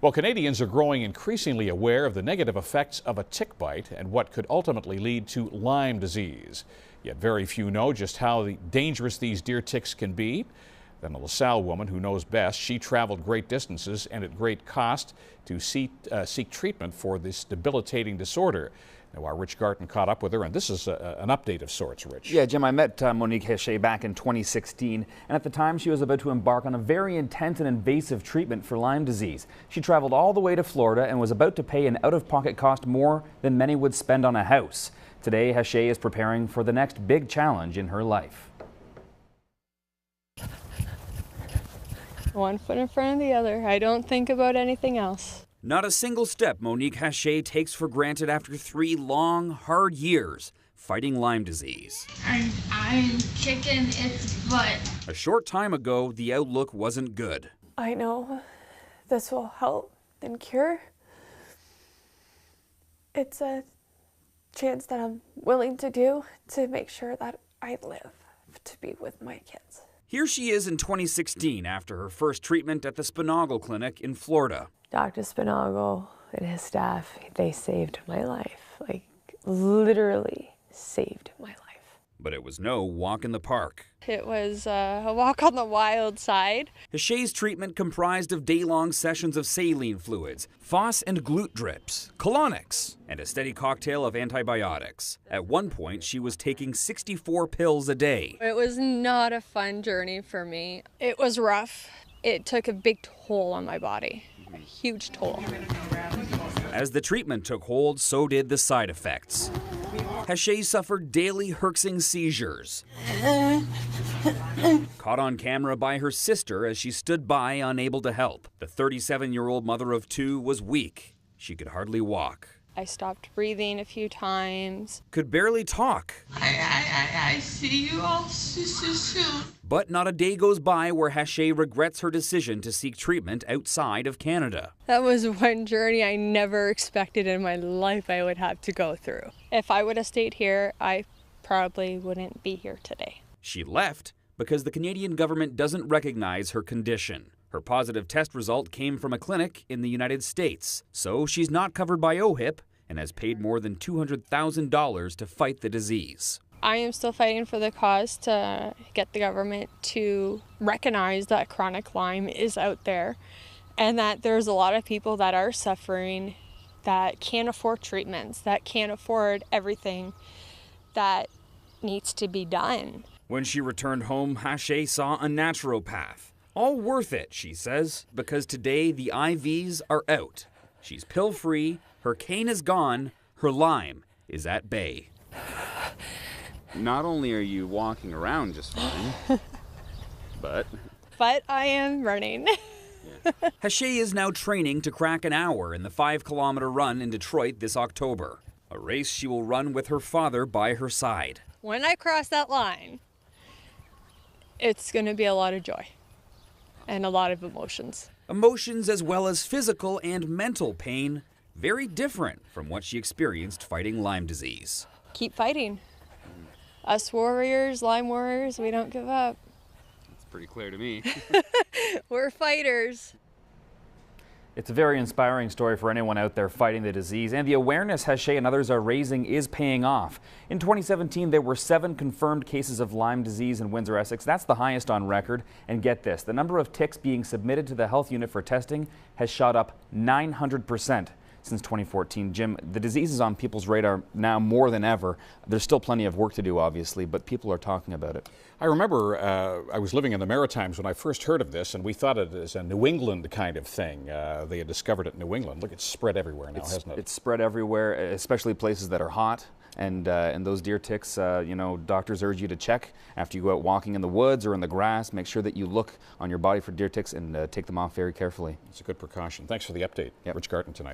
Well, Canadians are growing increasingly aware of the negative effects of a tick bite and what could ultimately lead to Lyme disease. Yet very few know just how dangerous these deer ticks can be. Then a LaSalle woman who knows best, she traveled great distances and at great cost to seek treatment for this debilitating disorder. Now, our Rich Garten caught up with her, and this is an update of sorts, Rich. Yeah, Jim, I met Monique Hechet back in 2016, and at the time she was about to embark on a very intense and invasive treatment for Lyme disease. She traveled all the way to Florida and was about to pay an out-of-pocket cost more than many would spend on a house. Today, Hechet is preparing for the next big challenge in her life. One foot in front of the other. I don't think about anything else. Not a single step Monique Hechet takes for granted after 3 long, hard years fighting Lyme disease. I'm kicking its butt. A short time ago, the outlook wasn't good. I know this will help and cure. It's a chance that I'm willing to do to make sure that I live to be with my kids. Here she is in 2016 after her first treatment at the Spinagle Clinic in Florida. Dr. Spinagle and his staff, they saved my life. Like, literally saved my life. But it was no walk in the park. It was a walk on the wild side. Hechet's treatment comprised of day-long sessions of saline fluids, Phos and glute drips, colonics, and a steady cocktail of antibiotics. At one point, she was taking 64 pills a day. It was not a fun journey for me. It was rough. It took a big toll on my body, a huge toll. As the treatment took hold, so did the side effects. Hechet suffered daily herxing seizures. Caught on camera by her sister as she stood by, unable to help. The 37-year-old mother of 2 was weak. She could hardly walk. I stopped breathing a few times. Could barely talk. I see you all soon. But not a day goes by where Hechet regrets her decision to seek treatment outside of Canada. That was one journey I never expected in my life I would have to go through. If I would have stayed here, I probably wouldn't be here today. She left because the Canadian government doesn't recognize her condition. Her positive test result came from a clinic in the United States, so she's not covered by OHIP and has paid more than $200,000 to fight the disease. I am still fighting for the cause to get the government to recognize that chronic Lyme is out there and that there's a lot of people that are suffering that can't afford treatments, that can't afford everything that needs to be done. When she returned home, Hechet saw a naturopath. All worth it, she says, because today the IVs are out. She's pill-free, her cane is gone, her Lyme is at bay. Not only are you walking around just fine, but I am running. Hechet is now training to crack an hour in the 5-kilometer run in Detroit this October, a race she will run with her father by her side. When I cross that line, it's going to be a lot of joy and a lot of emotions. Emotions as well as physical and mental pain, very different from what she experienced fighting Lyme disease. Keep fighting. Us warriors, Lyme warriors, we don't give up. it's pretty clear to me. We're fighters. It's a very inspiring story for anyone out there fighting the disease, and the awareness Hechet and others are raising is paying off. In 2017, there were 7 confirmed cases of Lyme disease in Windsor, Essex. That's the highest on record. And get this, the number of ticks being submitted to the health unit for testing has shot up 900% since 2014. Jim, the disease is on people's radar now more than ever. There's still plenty of work to do, obviously, but people are talking about it. I remember I was living in the Maritimes when I first heard of this, and we thought it as a New England kind of thing. They had discovered it in New England. Look, it's spread everywhere now, hasn't it? It's spread everywhere, especially places that are hot. And those deer ticks, you know, doctors urge you to check after you go out walking in the woods or in the grass. Make sure that you look on your body for deer ticks and take them off very carefully. It's a good precaution. Thanks for the update. Yep. Rich Garten tonight.